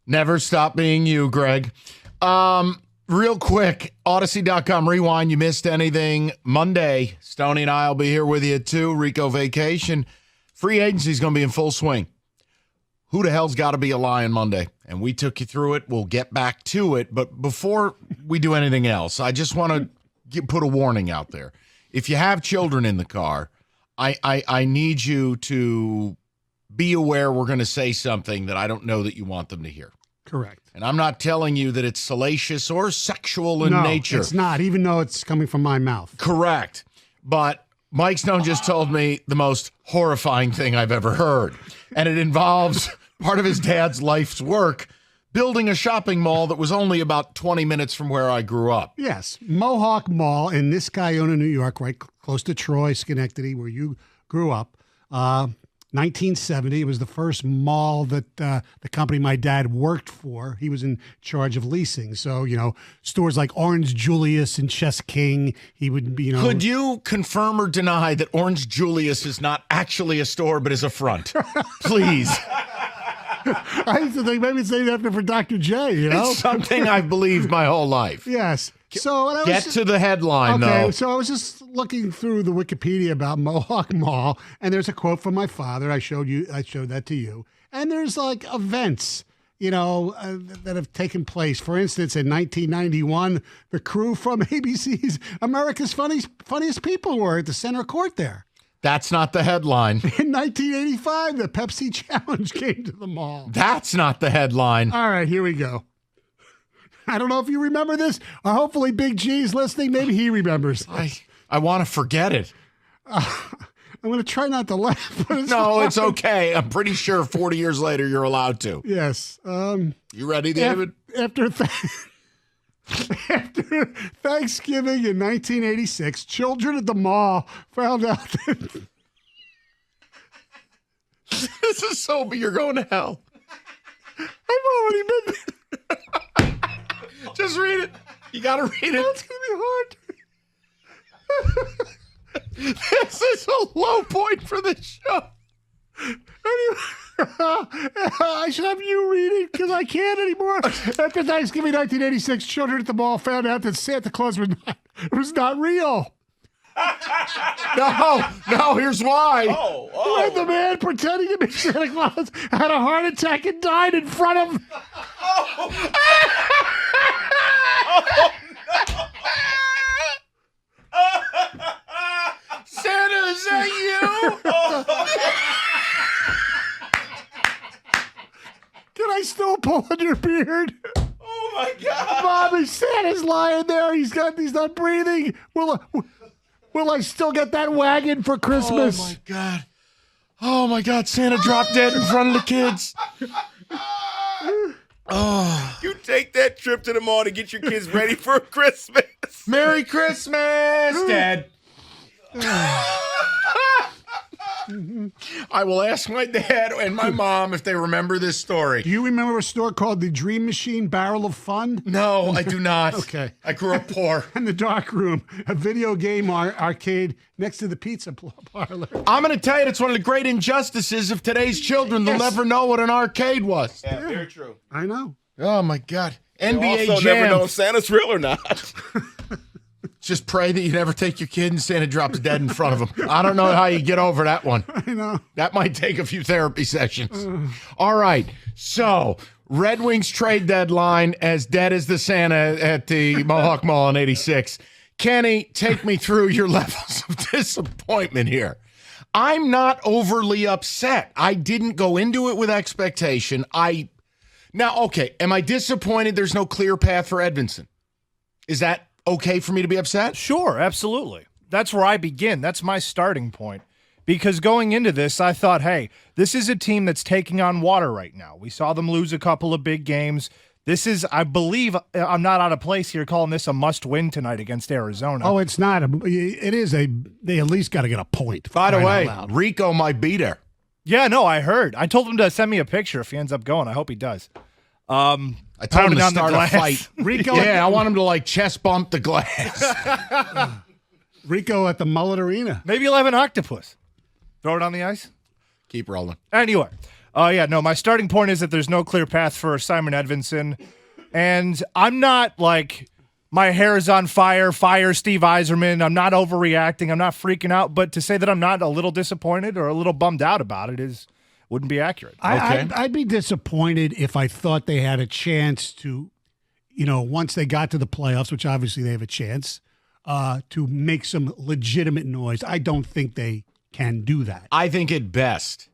Never stop being you, Greg. Real quick, Odyssey.com rewind. You missed anything? Monday, Stoney and I will be here with you too. Rico vacation. Free agency is going to be in full swing. Who the hell's got to be a Lion Monday? And we took you through it. We'll get back to it. But before we do anything else, I just want to put a warning out there. If you have children in the car, I need you to be aware we're going to say something that I don't know that you want them to hear. Correct. And I'm not telling you that it's salacious or sexual in nature. No, it's not, even though it's coming from my mouth. Correct. But Mike Stone just told me the most horrifying thing I've ever heard. And it involves part of his dad's life's work, building a shopping mall that was only about 20 minutes from where I grew up. Yes. Mohawk Mall in Niskayuna, New York, right close to Troy, Schenectady, where you grew up. 1970. It was the first mall that the company my dad worked for. He was in charge of leasing. So, stores like Orange Julius and Chess King, he would be, Could you confirm or deny that Orange Julius is not actually a store, but is a front? Please. I used to think maybe it's named after for Dr. J, It's something I've believed my whole life. Yes. So Get to the headline, though. So I was just looking through the Wikipedia about Mohawk Mall, and there's a quote from my father. I showed that to you. And there's like events, that have taken place. For instance, in 1991, the crew from ABC's America's Funniest People were at the center court there. That's not the headline. In 1985, the Pepsi Challenge came to the mall. That's not the headline. All right, here we go. I don't know if you remember this, or hopefully Big G's listening. Maybe he remembers. I want to forget it. I'm going to try not to laugh. But it's okay. I'm pretty sure 40 years later you're allowed to. Yes. You ready, David? After Thanksgiving in 1986, children at the mall found out that... This is so, but you're going to hell. I've already been... Just read it. You got to read it. It's going to be hard. This is a low point for the show. Anyway, I should have you read it because I can't anymore. After Thanksgiving 1986, children at the mall found out that Santa Claus was not real. No, here's why. When the man pretending to be Santa Claus had a heart attack and died in front of... Santa, is that you? Can I still pull on your beard? Oh my God! Mommy, Santa's lying there. He's not breathing. Will I still get that wagon for Christmas? Oh my God! Santa dropped dead in front of the kids. Oh. You take that trip to the mall to get your kids ready for Christmas. Merry Christmas, Dad. I will ask my dad and my mom if they remember this story. Do you remember a store called the Dream Machine Barrel of Fun? No, I do not. Okay. I grew up poor. And the Dark Room, a video game arcade next to the pizza parlor. I'm going to tell you, it's one of the great injustices of today's children. They'll never know what an arcade was. Yeah, very true. I know. Oh, my God. They NBA also Jam. never know if Santa's real or not. Just pray that you never take your kid and Santa drops dead in front of him. I don't know how you get over that one. I know. That might take a few therapy sessions. All right. So, Red Wings trade deadline, as dead as the Santa at the Mohawk Mall in 86. Kenny, take me through your levels of disappointment here. I'm not overly upset. I didn't go into it with expectation. Now, okay, am I disappointed there's no clear path for Edvinson? Is that okay for me to be upset? Sure, absolutely. That's where I begin. That's my starting point. Because going into this, I thought, hey, this is a team that's taking on water right now. We saw them lose a couple of big games. This is, I believe, I'm not out of place here calling this a must-win tonight against Arizona. Oh, it's not. It is they at least got to get a point. By the way, Rico might be there. Yeah, no, I heard. I told him to send me a picture if he ends up going. I hope he does. I told him to start a fight. Rico, I want him to chest bump the glass. Rico at the Mullet Arena. Maybe you'll have an octopus. Throw it on the ice. Keep rolling. Anyway, Oh, yeah, no, my starting point is that there's no clear path for Simon Edvinson. And I'm not like, my hair is on fire Steve Yzerman. I'm not overreacting. I'm not freaking out. But to say that I'm not a little disappointed or a little bummed out about it wouldn't be accurate. I'd be disappointed if I thought they had a chance to, once they got to the playoffs, which obviously they have a chance, to make some legitimate noise. I don't think they can do that. I think at best,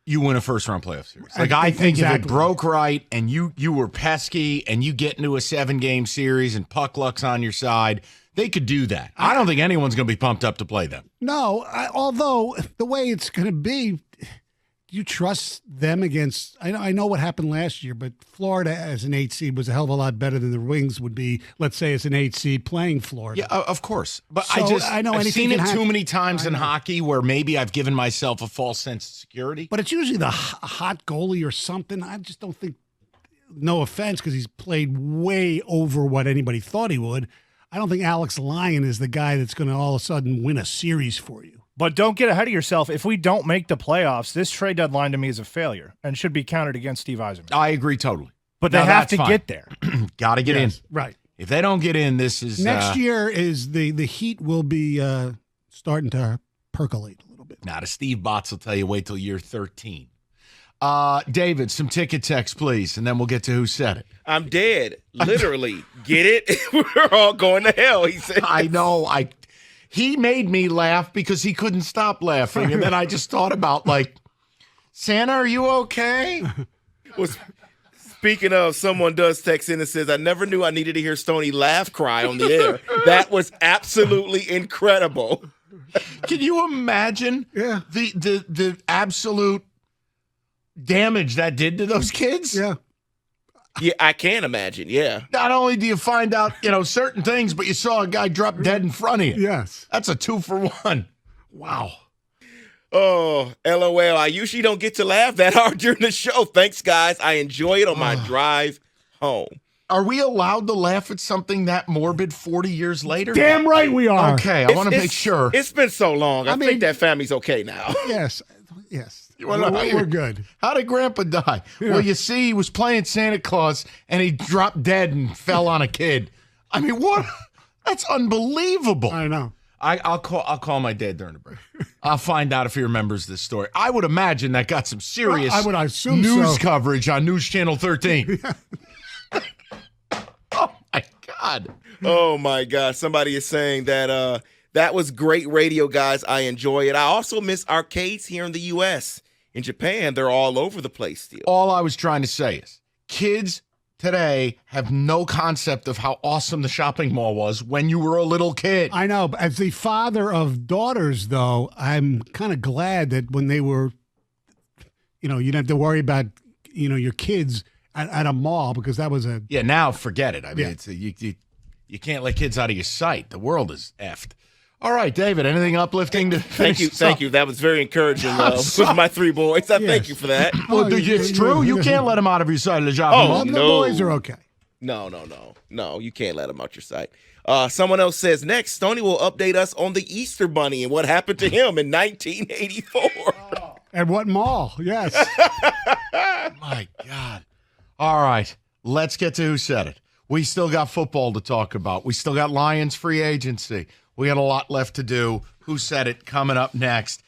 you win a first-round playoff series. I think if it broke right and you were pesky and you get into a 7-game series and puck luck's on your side, they could do that. I don't think anyone's going to be pumped up to play them. No, although the way it's going to be, do you trust them against – I know what happened last year, but Florida as an 8 seed was a hell of a lot better than the Wings would be, let's say, as an 8 seed playing Florida. Yeah, of course. But So, I've seen it too many times in hockey where maybe I've given myself a false sense of security. But it's usually the hot goalie or something. I just don't think – no offense, because he's played way over what anybody thought he would. I don't think Alex Lyon is the guy that's going to all of a sudden win a series for you. But don't get ahead of yourself. If we don't make the playoffs, this trade deadline to me is a failure and should be counted against Steve Yzerman. I agree totally. But they have to get there. Got to get in. Right. If they don't get in, this is Next year is the heat will be starting to percolate a little bit. Now, Steve Botts will tell you, wait till year 13. David, some ticket text, please, and then we'll get to who said it. I'm dead. Literally. Get it? We're all going to hell, he said. I know. He made me laugh because he couldn't stop laughing. And then I just thought about, Santa, are you okay? Well, speaking of, someone does text in and says, I never knew I needed to hear Stoney laugh cry on the air. That was absolutely incredible. Can you imagine the absolute damage that did to those kids? Yeah. Yeah, I can imagine, yeah. Not only do you find out, certain things, but you saw a guy drop dead in front of you. Yes. That's a 2-for-1. Wow. Oh, LOL. I usually don't get to laugh that hard during the show. Thanks, guys. I enjoy it on my drive home. Are we allowed to laugh at something that morbid 40 years later? Damn right we are. Okay, I want to make sure. It's been so long. I think that family's okay now. Yes. We're good. How did Grandpa die? Yeah. Well, you see, he was playing Santa Claus, and he dropped dead and fell on a kid. I mean, what? That's unbelievable. I know. I'll call my dad during the break. I'll find out if he remembers this story. I would imagine that got some serious I would assume news so. coverage on News Channel 13. Oh, my God. Oh, my God. Somebody is saying that that was great radio, guys. I enjoy it. I also miss arcades here in the U.S. In Japan, they're all over the place still. All I was trying to say is kids today have no concept of how awesome the shopping mall was when you were a little kid. I know. As the father of daughters, though, I'm kind of glad that when they were, you didn't have to worry about, your kids at a mall, because that was a... Yeah, now forget it. I mean, it's you can't let kids out of your sight. The world is effed. All right, David, anything uplifting to Thank you. That was very encouraging with my 3 boys. I thank you for that. Well, it's true. You can't let them out of your sight of the job. Oh, the no. boys are okay. No, you can't let them out your sight. Someone else says, next, Stoney will update us on the Easter Bunny and what happened to him in 1984. At what mall? Yes. My God. All right, let's get to who said it. We still got football to talk about. We still got Lions free agency. We got a lot left to do. Who said it? Coming up next.